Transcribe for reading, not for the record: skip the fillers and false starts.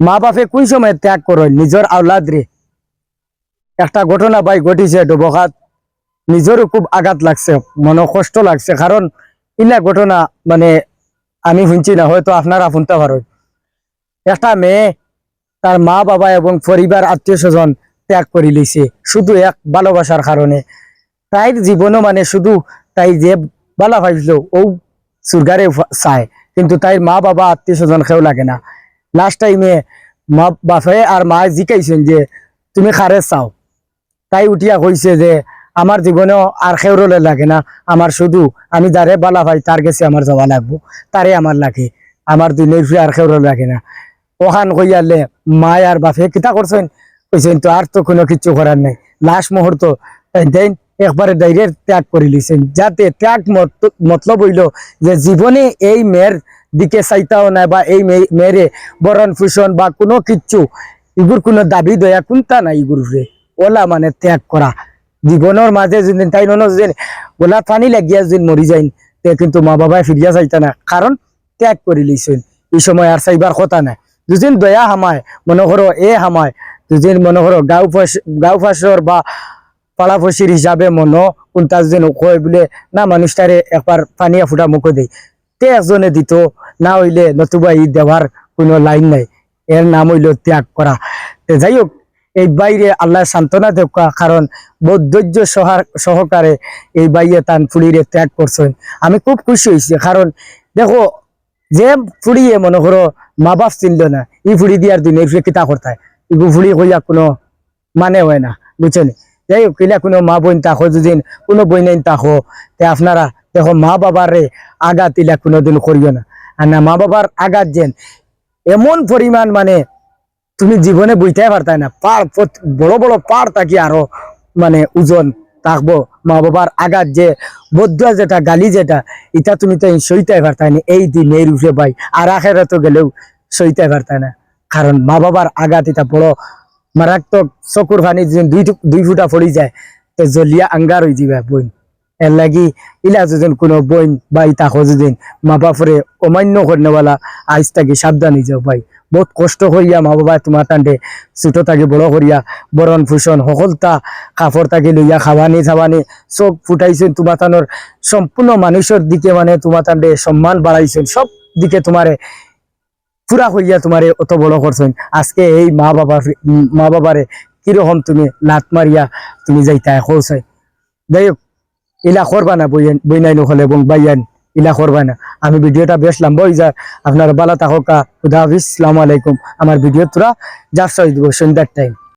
মা বাপে কোন সময় ত্যাগ করেন নিজের আওলাদ রে। একটা ঘটনা ভাই ঘটিছে ডুবখাত, নিজেরও খুব আঘাত লাগছে, মনে কষ্ট লাগছে, কারণ ইলা ঘটনা মানে আমি শুনছি না, হয়তো আপনারা শুনতে পারেন। একটা মেয়ে তার মা বাবা এবং পরিবার আত্মীয় স্বজন ত্যাগ করে লিছে শুধু এক ভালোবাসার কারণে। তাইর জীবনও মানে শুধু তাই যে বালা ভাবছিল ও সুরগারে চায়, কিন্তু তাই মা বাবা আত্মীয় স্বজন কেউ লাগে না। লাস্ট টাইমে মা বাপে আর মা জিকাইছেন যে তুমি খারে চাও, তাই উঠিয়া কইছে যে আমার জীবনেও আর খেউরলে লাগে না, আমার শুধু আমি যারে বালা ভাই তার কাছে আমার যাওয়া লাগবো, তারে আমার লাগে, আমার দুনিয়ার ফিরে আর খেউরলে লাগে না। ওখান কইয়ালে মা আর বাপে কিতা করছেন, কইছেন তো আর তো কোনো কিছু করার নাই। লাস্ট মুহূর্ত দেন একবারে ডাইরেক্ট ত্যাগ করে লিছেন, যাতে ত্যাগ মতলব হইল যে জীবনে এই মেয়ের দিকে চাইতাও নাই, বা এই মেয়েরে বরণ ফুসন বা কোনো কিচ্ছু ইগুর কোনো দাবি দয়া কোনটা নাই ইগুরে, ওলা মানে ত্যাগ করা। জীবনের মাঝে যদি তাই যদি গোলা পানি লাগিয়া যদি মরি যাই, তে কিন্তু মা বাবায় ফিরিয়া চাইতা না, কারণ ত্যাগ করে লিছেন। এই সময় আর চাইবার কথা নাই। দুদিন দয়া হামায় মনে করো হামায়, দুদিন মনে করো গাঁও ফাঁসর বা পাড়াফসির হিসাবে মনো কোনটা যেন কয় বলে না, মানুষটারে একবার পানিয়া ফুটা মুখে দেয়, তে একজনে দিত, না হইলে নতুবা ই দেওয়ার কোনো লাইন নাই। এর নাম হইল ত্যাগ করা। যাই হোক, এই বাইরে আল্লাহ সান্ত্বনা দেব, কারণ বহুত ধৈর্য সহকারে এই বাইয়ে তান ফুলিরে ত্যাগ করছেন। আমি খুব খুশি হয়েছি, কারণ দেখো যে ফুড়িয়ে মনে করো মা বাপ চিনল না, ই ফুড়ি দিয়ার দিনের কিতা করতায়, ইগু ফুড়ি কইয়া কোনো মানে হয় না, বুঝছেন। যাই হোক, কিলা কোনো মা বোন তাকো, যদি কোনো বইনাইন তাকো, তে আপনারা দেখো মা বাবারে আঘাত ইলা কোনোদিন করিও না। আর না, মা বাবার আঘাত যেন এমন পরিমাণ মানে তুমি জীবনে বইতে পারতাই না, বড় বড় পার থাকি আরো মানে ওজন থাকবো। মা বাবার আঘাত যে বদুয়া যেটা গালি যেটা, এটা তুমি তো সইতে পারতাই না এই দিন এই রূপে ভাই, আর আখেরা তো গেলেও সইতে পারতাই না। কারণ মা বাবার আঘাত এটা বড় মারাত্মক, চকুর পানি যদি দুই ফুটা পড়ি যায় তো জলিয়া আঙ্গার হয়ে যাবে বইন। এর লাগি ইলা যদি কোনো বইন বা ইতাকো যদি মা বাপরে অমান্য করেনা আজ তাকে সাবধান হয়ে যাও ভাই। বহুত কষ্ট করিয়া মা বাবা তোমার টান্ডে ছোট তাকে বড় করিয়া বরণ ফুসন সকলতা কাপড় তাকে লইয়া খাবানি ছাবানি চোখ ফুটাইছেন, তোমার টানোর সম্পূর্ণ মানুষের দিকে মানে তোমার টান্ডে সম্মান বাড়াইছেন, সব দিকে তোমারে পুরা করিয়া তোমারে অত বড় করছেন। আজকে এই মা বাবারে কিরকম তুমি লাত মারিয়া তুমি যাইতা কৌসাই। যাই হোক, ইলা করবা না বইনাই নহলে এবং বাইয়ান ইলা করবা না। আমি ভিডিওটা বেশ লম্বা হয়ে যায়, আপনার বালা থাকা। খুদা হাফিজ, আসসালামু আলাইকুম। আমার ভিডিও তোরা যার দিব সন্ধ্যার টাইম।